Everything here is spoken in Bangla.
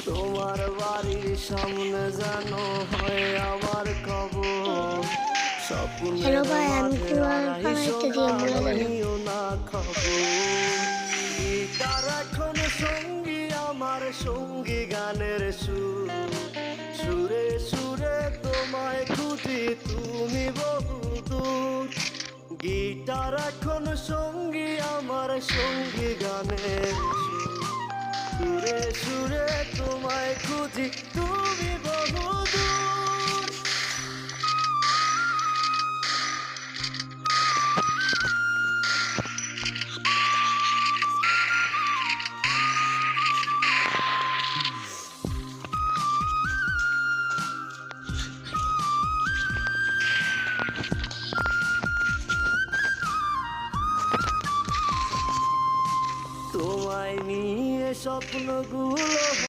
তোমার বাড়ির সামনে যেন হয় আমার কবর। হ্যালো স্বপ্নের ভাই, আমি মাঝে কুরআন আড়াইশো বানাইতে না দিয়ে বলে দিলাম। নিও না খবর। গীতার এখন সঙ্গী আমার সঙ্গী গানের সুর, সুরে সুরে তোমায় খুঁজি তুমি বহুদূর। গীতার এখন সঙ্গী আমার সঙ্গী গানের সুর, সুরে সুরে তোমায় খুঁজি তুমি বহুদূর। তোমায় নিয়ে স্বপ্নগুলো